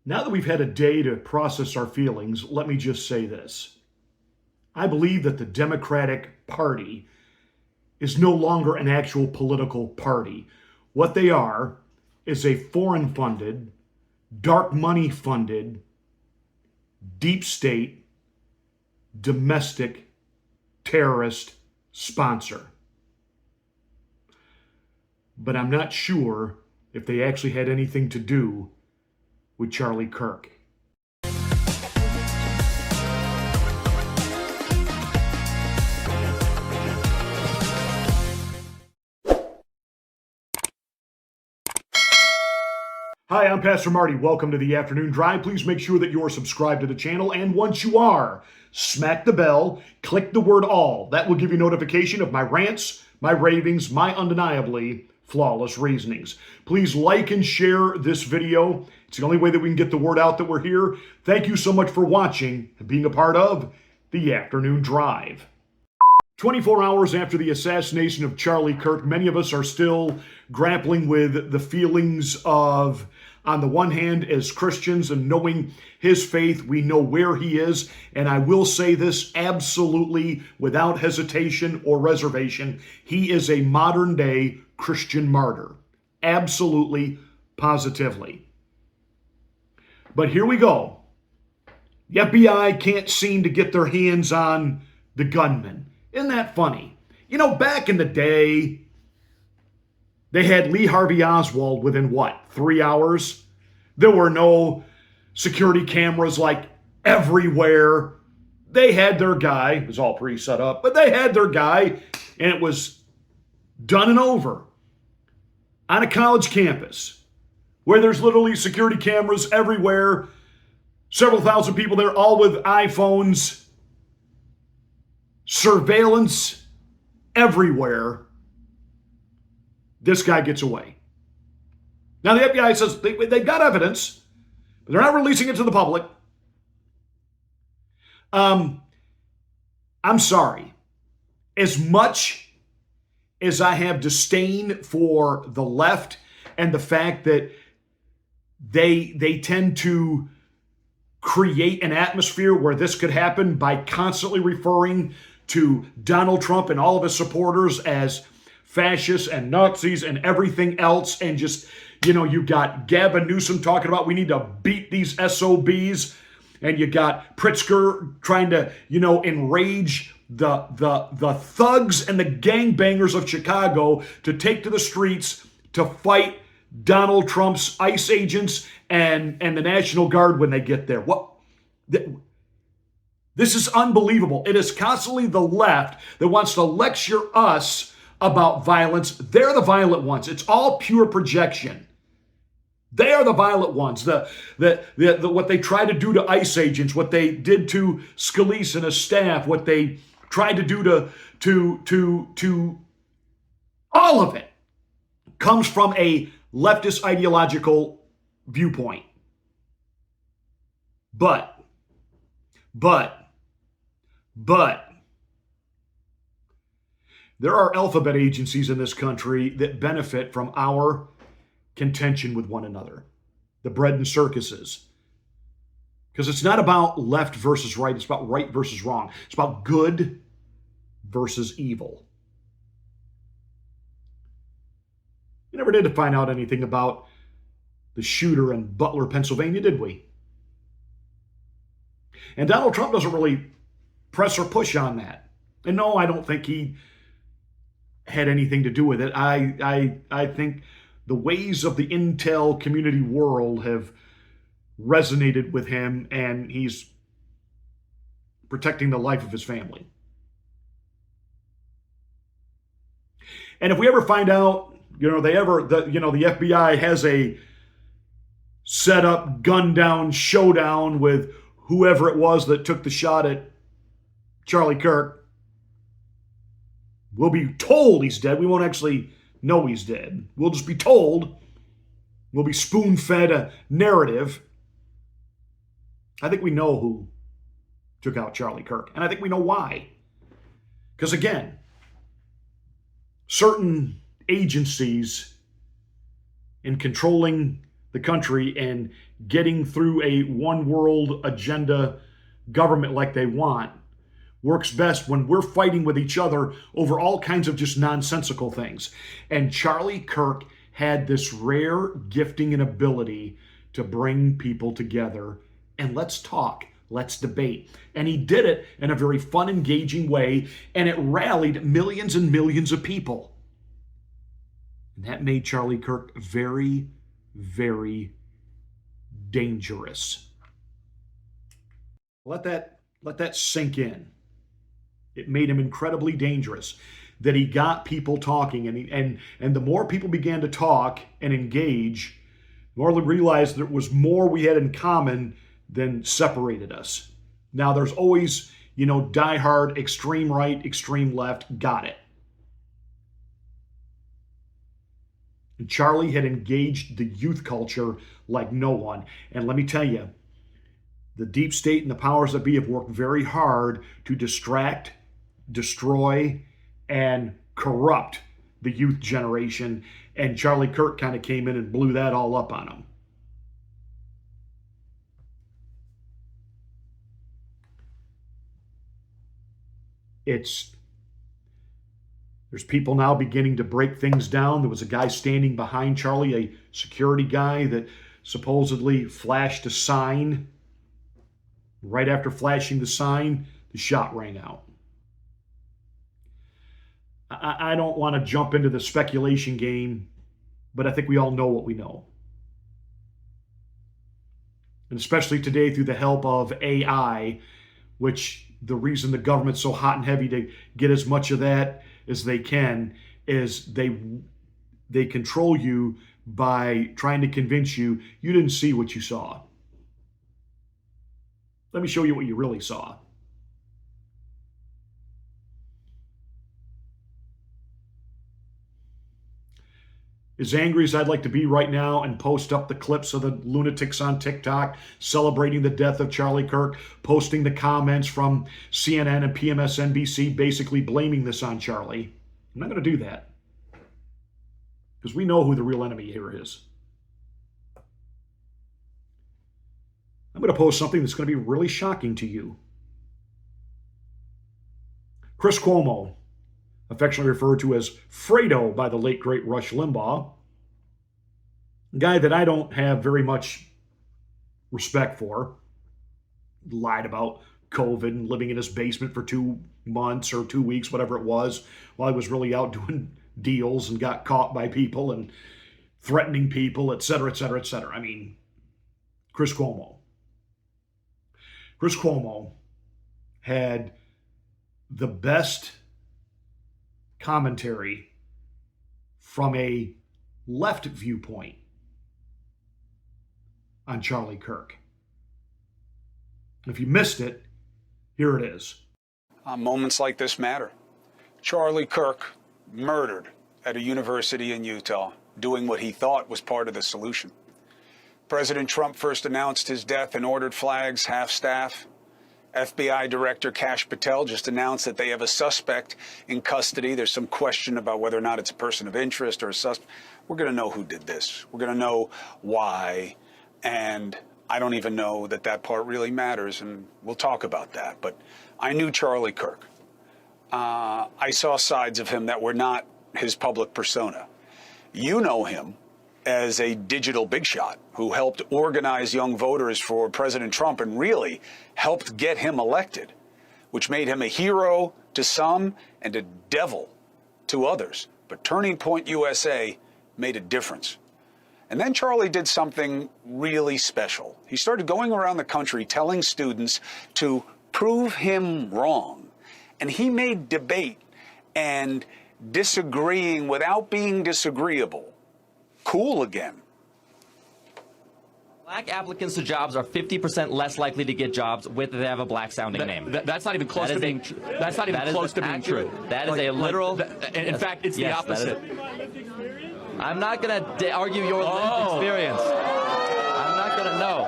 Now that we've had a day to process our feelings, let me just say this. I believe that the Democratic Party is no longer an actual political party. What they are is a foreign funded, dark money funded, deep state, domestic terrorist sponsor. But I'm not sure if they actually had anything to do with Charlie Kirk. Hi, I'm Pastor Marty. Welcome to the Afternoon Drive. Please make sure that you're subscribed to the channel, and once you are, smack the bell, click the word all. That will give you notification of my rants, my ravings, my undeniably flawless reasonings. Please like and share this video. It's the only way that we can get the word out that we're here. Thank you so much for watching and being a part of the Afternoon Drive. 24 hours after the assassination of Charlie Kirk, many of us are still grappling with the feelings of, on the one hand, as Christians and knowing his faith, we know where he is. And I will say this absolutely without hesitation or reservation. He is a modern day Christian martyr. Absolutely, positively. But here we go. The FBI can't seem to get their hands on the gunman. Isn't that funny? You know, back in the day, they had Lee Harvey Oswald within what, 3 hours? There were no security cameras like everywhere. They had their guy. It was all pre-set up, but they had their guy, and it was done and over on a college campus where there's literally security cameras everywhere, several thousand people there, all with iPhones. Surveillance everywhere. This guy gets away. Now, the FBI says they've got evidence, but they're not releasing it to the public. I'm sorry. As much as I have disdain for the left and the fact that they tend to create an atmosphere where this could happen by constantly referring to Donald Trump and all of his supporters as fascists and Nazis and everything else, and just, you know, you got Gavin Newsom talking about we need to beat these SOBs, and you got Pritzker trying to, you know, enrage the thugs and the gangbangers of Chicago to take to the streets to fight Donald Trump's ICE agents and the National Guard when they get there. What? This is unbelievable. It is constantly the left that wants to lecture us about violence. They're the violent ones. It's all pure projection. They are the violent ones. What they try to do to ICE agents, what they did to Scalise and his staff, what they tried to do to all of it comes from a leftist ideological viewpoint. But there are alphabet agencies in this country that benefit from our contention with one another. The bread and circuses. Because it's not about left versus right. It's about right versus wrong. It's about good versus evil. We never did find out anything about the shooter in Butler, Pennsylvania, did we? And Donald Trump doesn't really press or push on that. And no, I don't think he had anything to do with it. I think the ways of the intel community world have resonated with him, and he's protecting the life of his family. And if we ever find out, the FBI has a set up gun down showdown with whoever it was that took the shot at Charlie Kirk, we'll be told he's dead. We won't actually know he's dead. We'll just be told. We'll be spoon-fed a narrative. I think we know who took out Charlie Kirk, and I think we know why. Because again, certain agencies in controlling the country and getting through a one world agenda government like they want works best when we're fighting with each other over all kinds of just nonsensical things. And Charlie Kirk had this rare gifting and ability to bring people together and let's talk. Let's debate. And he did it in a very fun, engaging way, and it rallied millions and millions of people. And that made Charlie Kirk very, very dangerous. Let that sink in. It made him incredibly dangerous that he got people talking, and the more people began to talk and engage, the more they realized there was more we had in common than separated us. Now there's always, diehard extreme right, extreme left, got it. And Charlie had engaged the youth culture like no one. And let me tell you, the deep state and the powers that be have worked very hard to distract, destroy, and corrupt the youth generation. And Charlie Kirk kind of came in and blew that all up on them. There's people now beginning to break things down. There was a guy standing behind Charlie, a security guy that supposedly flashed a sign. Right after flashing the sign, the shot rang out. I don't want to jump into the speculation game, but I think we all know what we know. And especially today through the help of AI, which the reason the government's so hot and heavy to get as much of that as they can is they control you by trying to convince you didn't see what you saw. Let me show you what you really saw. As angry as I'd like to be right now and post up the clips of the lunatics on TikTok celebrating the death of Charlie Kirk, posting the comments from CNN and PMSNBC basically blaming this on Charlie, I'm not going to do that. Because we know who the real enemy here is. I'm going to post something that's going to be really shocking to you. Chris Cuomo, affectionately referred to as Fredo by the late, great Rush Limbaugh, a guy that I don't have very much respect for, lied about COVID and living in his basement for 2 months or 2 weeks, whatever it was, while he was really out doing deals and got caught by people and threatening people, et cetera, et cetera, et cetera. I mean, Chris Cuomo. Chris Cuomo had the best commentary from a left viewpoint on Charlie Kirk. If you missed it, here it is. Moments like this matter. Charlie Kirk murdered at a university in Utah, doing what he thought was part of the solution. President Trump first announced his death and ordered flags half-staff. FBI Director Kash Patel just announced that they have a suspect in custody. There's some question about whether or not it's a person of interest or a suspect. We're going to know who did this. We're going to know why. And I don't even know that that part really matters, and we'll talk about that. But I knew Charlie Kirk. I saw sides of him that were not his public persona. You know him as a digital big shot who helped organize young voters for President Trump and really helped get him elected, which made him a hero to some and a devil to others. But Turning Point USA made a difference. And then Charlie did something really special. He started going around the country telling students to prove him wrong. And he made debate and disagreeing without being disagreeable cool again. Black applicants to jobs are 50% less likely to get jobs if they have a black-sounding name. That's not even close to being true. That's not even close to being true. That is a literal... In fact, it's the opposite. I'm not going to argue your lived experience. I'm not going to know.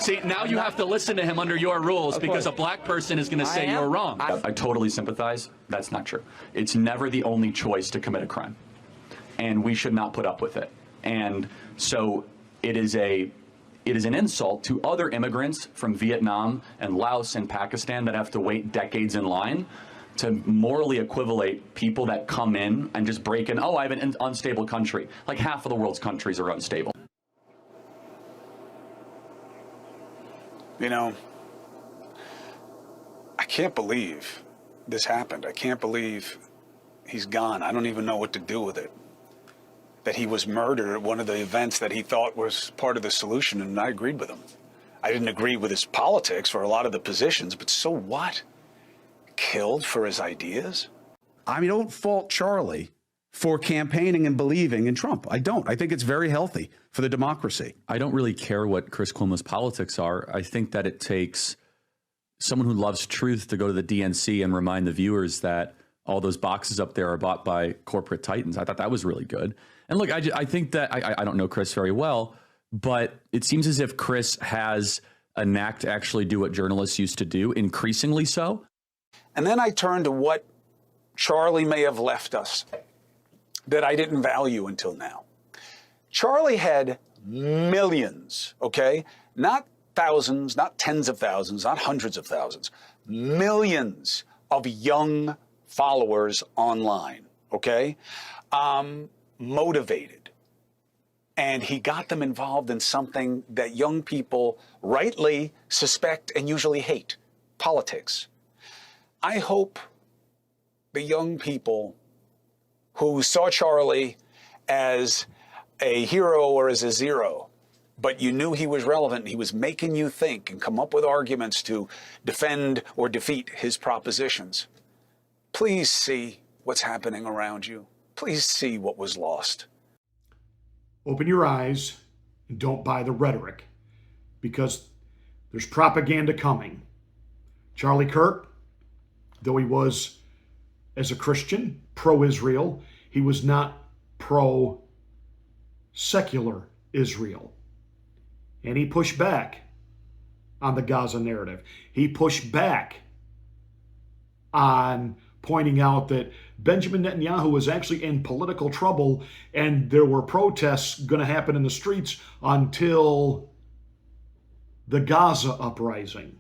See, now you have to listen to him under your rules because a black person is going to say you're wrong. I totally sympathize. That's not true. It's never the only choice to commit a crime. And we should not put up with it. And so it is an insult to other immigrants from Vietnam and Laos and Pakistan that have to wait decades in line to morally equivalate people that come in and just break in. Oh, I have an unstable country. Like half of the world's countries are unstable. You know, I can't believe this happened. I can't believe he's gone. I don't even know what to do with it. That he was murdered at one of the events that he thought was part of the solution, and I agreed with him. I didn't agree with his politics for a lot of the positions, but so what? Killed for his ideas? I don't fault Charlie for campaigning and believing in Trump. I don't. I think it's very healthy for the democracy. I don't really care what Chris Cuomo's politics are. I think that it takes someone who loves truth to go to the DNC and remind the viewers that all those boxes up there are bought by corporate titans. I thought that was really good. And look, I think that I don't know Chris very well, but it seems as if Chris has a knack to actually do what journalists used to do, increasingly so. And then I turn to what Charlie may have left us that I didn't value until now. Charlie had millions, okay? Not thousands, not tens of thousands, not hundreds of thousands, millions of young followers online, okay? Motivated. And he got them involved in something that young people rightly suspect and usually hate, politics. I hope the young people who saw Charlie as a hero or as a zero, but you knew he was relevant, he was making you think and come up with arguments to defend or defeat his propositions. Please see what's happening around you. Please see what was lost. Open your eyes and don't buy the rhetoric, because there's propaganda coming. Charlie Kirk, though he was, as a Christian, pro-Israel, he was not pro-secular Israel. And he pushed back on the Gaza narrative. He pushed back on pointing out that Benjamin Netanyahu was actually in political trouble and there were protests going to happen in the streets until the Gaza uprising.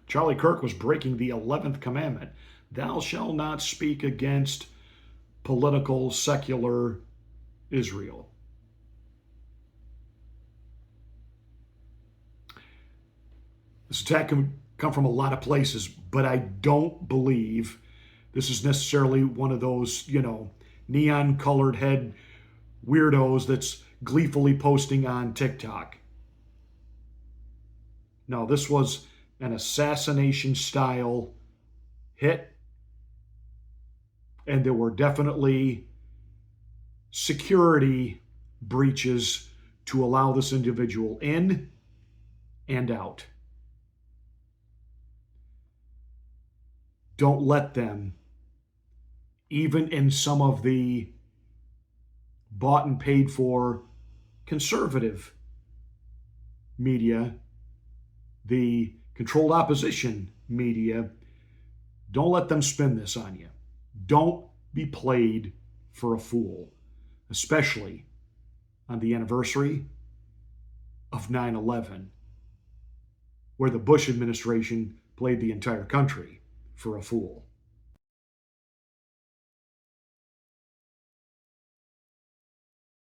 Charlie Kirk was breaking the 11th commandment. Thou shalt not speak against political, secular Israel. This attack can come from a lot of places, but I don't believe this is necessarily one of those, neon-colored head weirdos that's gleefully posting on TikTok. No, this was an assassination-style hit, and there were definitely security breaches to allow this individual in and out. Don't let them, even in some of the bought and paid for conservative media, the controlled opposition media, don't let them spin this on you. Don't be played for a fool, especially on the anniversary of 9/11, where the Bush administration played the entire country for a fool.